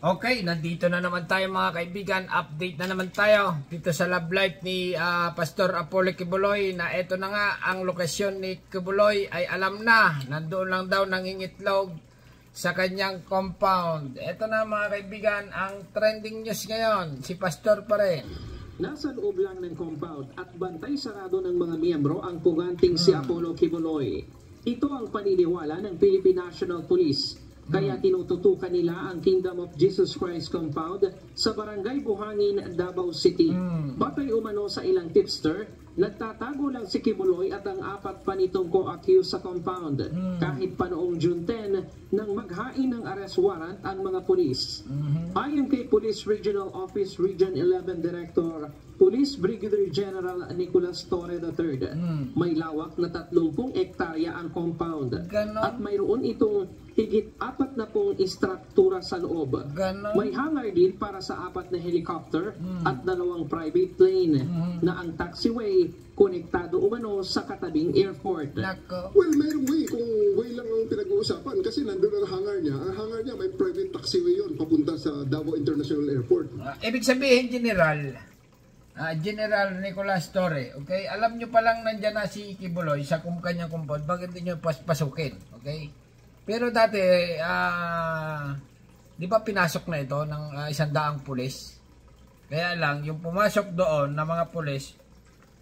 Okay, nandito na naman tayo mga kaibigan. Update na naman tayo dito sa love life ni Pastor Apollo Quiboloy na eto na nga ang lokasyon ni Quiboloy ay alam na. Nandoon lang daw nangingitlog sa kanyang compound. Eto na mga kaibigan ang trending news ngayon. Si Pastor pa rin. Nasa loob lang ng compound at bantay sarado ng mga miyembro ang puganting si Apollo Quiboloy. Ito ang paniniwala ng Philippine National Police. Kaya tinututukan nila ang Kingdom of Jesus Christ compound sa Barangay Buhangin, Davao City. Batay umano sa ilang tipster, nagtatago lang si Quiboloy at ang apat pa nitong co-accused sa compound. Kahit pa noong June 10 nang maghain ng arrest warrant ang mga pulis. Ayon kay Police Regional Office Region 11 Director Police Brigadier General Nicolas Torre III, may lawak na 30 hektarya ang compound. At mayroon itong higit 40 istruktura sa loob. May hangar din para sa 4 na helicopter at 2 private plane na ang taxiway konektado umano sa katabing airport. Well, mayroong way kung way lang ang pinag-uusapan kasi nandun ang hangar niya. Ang hangar niya may private taxiway yun papunta sa Davao International Airport. Ibig sabihin, General Nicolas Torre, okay? Alam nyo palang nandyan na si Quiboloy sa kanyang compound, bakit hindi nyo pasukin, okay? Pero dati, di ba pinasok na ito ng 100 pulis? Kaya lang, yung pumasok doon na mga pulis,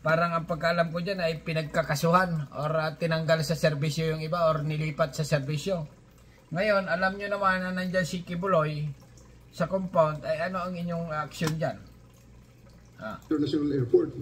parang ang pagkaalam ko dyan ay pinagkakasuhan or tinanggal sa serbisyo yung iba or nilipat sa serbisyo. Ngayon, alam nyo naman na nandyan si Quiboloy sa compound, ay ano ang inyong action dyan? International Airport.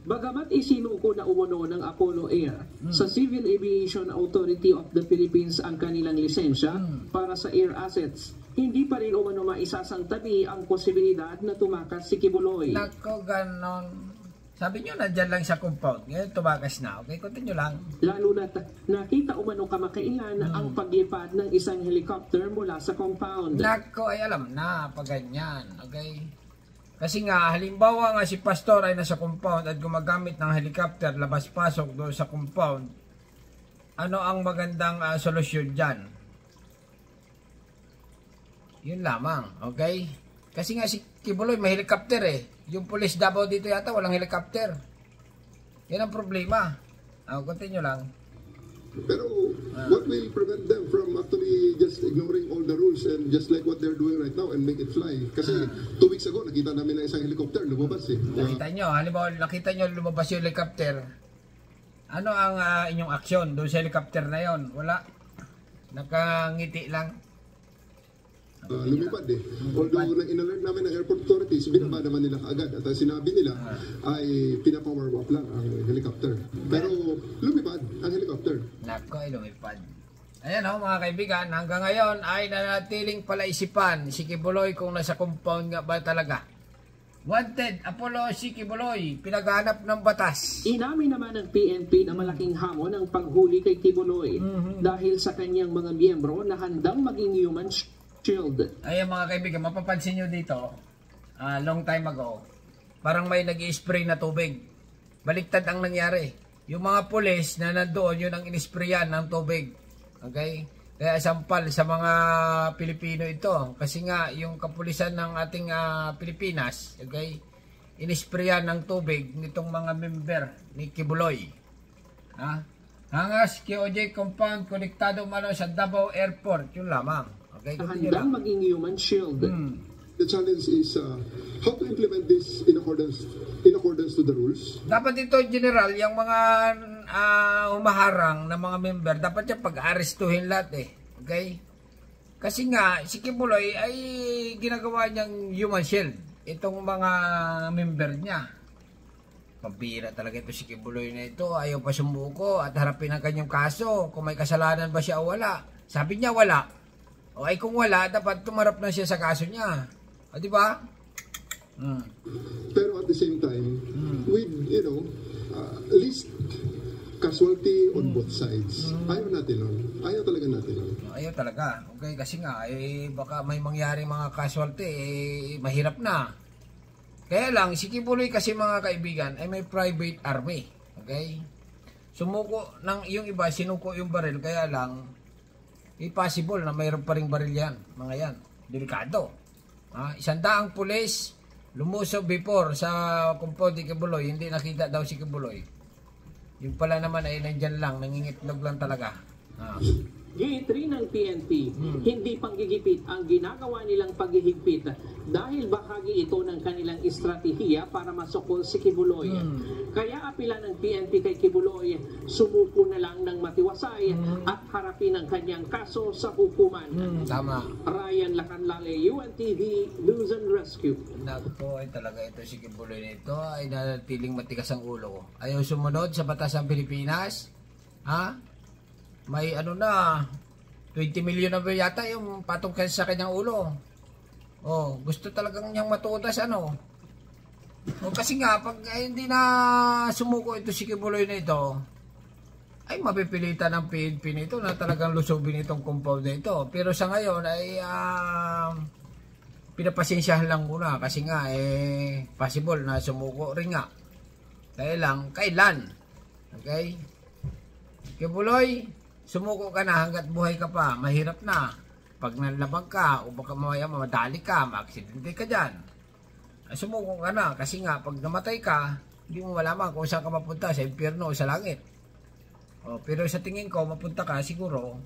Bagamat isinuko na umano ng Apollo Air sa Civil Aviation Authority of the Philippines ang kanilang lisensya para sa air assets, hindi pa rin umano maisasantabi ang posibilidad na tumakas si Quiboloy. Nako, ganon. Sabi nyo, nandyan lang sa compound. Ngayon, tumakas na. Okay, continue lang. Lalo na nakita umano kamakailan ang paglipad ng isang helicopter mula sa compound. Nako, ay alam na, pag ganyan. Okay? Kasi nga, halimbawa nga si Pastor ay nasa compound at gumagamit ng helicopter, labas-pasok doon sa compound, ano ang magandang solusyon dyan? Yun lamang, okay? Kasi nga si Quiboloy may helicopter eh. Yung police Davao dito yata walang helicopter. Yan ang problema. Continue lang. Pero what will prevent them from actually just ignoring all the rules and just like what they're doing right now and make it fly? Kasi 2 weeks ago, nakita namin na isang helicopter lumabas eh. Nakita nyo, halimbawa nakita nyo lumabas yung helicopter. Ano ang inyong aksyon doon sa helicopter na yon? Wala. Nakangiti lang. Lumipad eh. Although in-alert namin ng airport authorities, binaba naman nila agad. At sinabi nila ay pinapower up lang ang helicopter. Pero lumipad ang helicopter. Nako, ay lumipad. Ayan ho mga kaibigan, hanggang ngayon ay nanatiling palaisipan si Quiboloy kung nasa compound nga ba talaga. Wanted, Apollo si Quiboloy, pinaghanap ng batas. Inamin naman ng PNP na malaking hamon ang paghuli kay Quiboloy dahil sa kanyang mga miyembro na handang maging human shield. Ayan mga kaibigan, mapapansin nyo dito, long time ago, parang may nag-i-spray na tubig. Baliktad ang nangyari. Yung mga pulis na nandoon, yun ang inisprayan ng tubig. Okay? Kaya sampal sa mga Pilipino ito. Kasi nga, yung kapulisan ng ating Pilipinas, okay, inisprayan ng tubig nitong mga member ni Quiboloy. Hangas QOJ compound, konektado malo sa Davao Airport. Yun lamang. Okay, handang maging human shield. The challenge is how to implement this in accordance to the rules. Dapat ito, General, yung mga humaharang na mga member, dapat yung pag-arestuhin lahat eh. Okay? Kasi nga, si Quiboloy ay ginagawa niyang human shield. Itong mga member niya. Pambira talaga ito si Quiboloy na ito. Ayaw pa sumuko at harapin ang kanyang kaso. Kung may kasalanan ba siya o wala. Sabi niya wala. O ay kung wala, dapat tumarap na siya sa kaso niya. O di ba? Pero at the same time, with, least casualty on both sides. Ayaw natin nun. Ayaw talaga natin nun. Ayaw talaga. Okay, kasi nga, baka may mangyari mga casualty, mahirap na. Kaya lang, si Quiboloy kasi mga kaibigan, ay may private army. Okay? Sumuko, yung iba, sinuko yung baril, kaya lang, possible na mayroon pa ring baril yan, mga yan. Delikado. 100 pulis lumusob before sa compound ni Kibuloy, hindi nakita daw si Kibuloy. Yung pala naman ay nandyan lang, nangingitlog lang talaga. Gate rin ng PNP, hindi panggigipit ang ginagawa nilang paghihigpit dahil bahagi ito ng kanilang estratehiya para masukol si Kibuloy. Kaya apila ng PNP kay Kibuloy, sumuko na lang ng matiwasay at harapin ang kanyang kaso sa hukuman. Tama. Ryan Lacanlale, UNTV News and Rescue. Naku, ay talaga ito si Kibuloy nito ay nanatiling matigas ang ulo. Ayaw sumunod sa batas ng Pilipinas. May ano na, 20 million na ba yata yung patong sa kanyang ulo. Gusto talagang niyang matutas kasi nga, pag hindi na sumuko ito si Kibuloy na ito, ay mapipilitan ng PNP nito na talagang lusubin itong compound na ito. Pero sa ngayon ay pinapasensyahan lang muna kasi nga possible na sumuko rin nga. Kaya lang, kailan? Okay? Kibuloy, sumuko ka na hanggat buhay ka pa, mahirap na. Pag nalabag ka, o baka mamaya mamadali ka, maaksidente ka dyan. Sumuko ka na, kasi nga, pag namatay ka, hindi mo malaman kung saan ka mapunta, sa impyerno o sa langit. Pero sa tingin ko, mapunta ka siguro,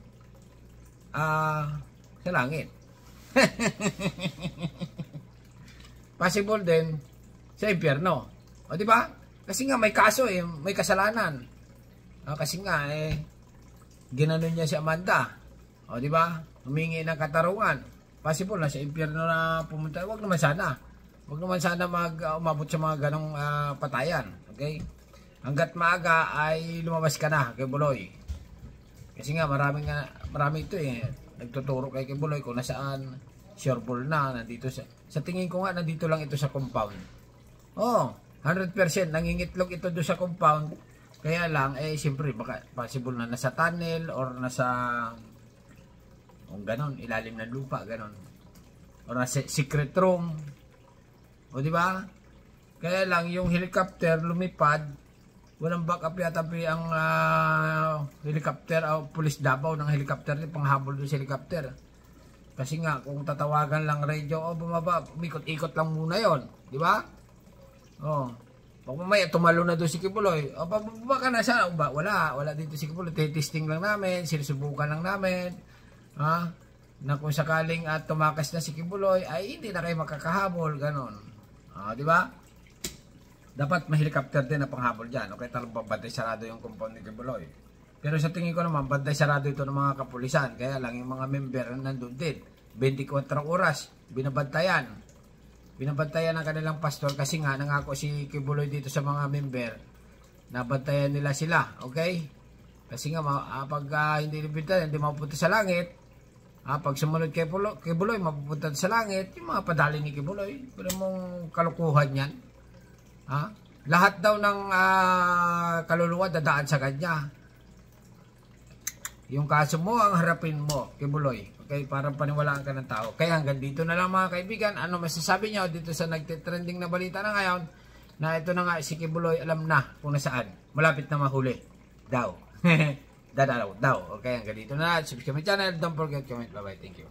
sa langit. Possible din, sa impyerno. Di ba? Kasi nga, may kaso may kasalanan. Kasi nga, ginanon niya si Amanda. Di ba? Humingi ng katarungan. Possible na sa impyerno na pumunta. Huwag naman sana. Huwag naman sana umabot sa mga ganong patayan. Okay? Hanggat maaga ay lumabas ka na kay Buloy. Kasi nga marami ito nagtuturo kay Kibuloy kung nasaan sureball na nandito sa tingin ko nga nandito lang ito sa compound. 100% nangingitlog ito doon sa compound. Kaya lang, siyempre, baka possible na nasa tunnel or nasa, ganon, ilalim ng lupa, ganon. Or nasa secret room. Di ba? Kaya lang, yung helicopter lumipad, walang backup yata ang helicopter o police Davao ng helicopter, panghabol doon sa helicopter. Kasi nga, kung tatawagan lang radio, bumaba, umikot-ikot lang muna yon, di ba? Pag mamaya tumalo na doon si Kibuloy, bababa ka na siya. Wala dito si Kibuloy. Testing lang namin, sinusubukan lang namin. Na kung sakaling tumakas na si Kibuloy, ay hindi na kayo makakahabol, ganon. Di ba? Dapat may helicopter din na panghabol dyan. Okay, talagang bantay sarado yung compound ni Kibuloy. Pero sa tingin ko naman, bantay sarado ito ng mga kapulisan. Kaya lang yung mga member nandun din. 24 oras, binabantayan ang kanilang pastor kasi nga nangako si Kibuloy dito sa mga member na bantayan nila sila, okay? Kasi nga pag hindi nabintayan, hindi mapupunta sa langit. Pag sumunod kay Kibuloy, mapupunta sa langit. Yung mga padali ni Kibuloy, pero mong kalukuhan yan. Lahat daw ng kaluluwa dadaan sa kanya. Yung kaso mo, ang harapin mo, Kibuloy. Okay, parang paniwalaan ka ng tao. Kaya hanggang dito na lang mga kaibigan. Ano masasabi nyo dito sa nagtitrending na balita na ngayon na ito na nga si Kibuloy alam na kung nasaan. Malapit na mahuli. Daw. Daw. Okay, hanggang dito na. Subscribe my channel. Don't forget comment. Bye-bye. Thank you.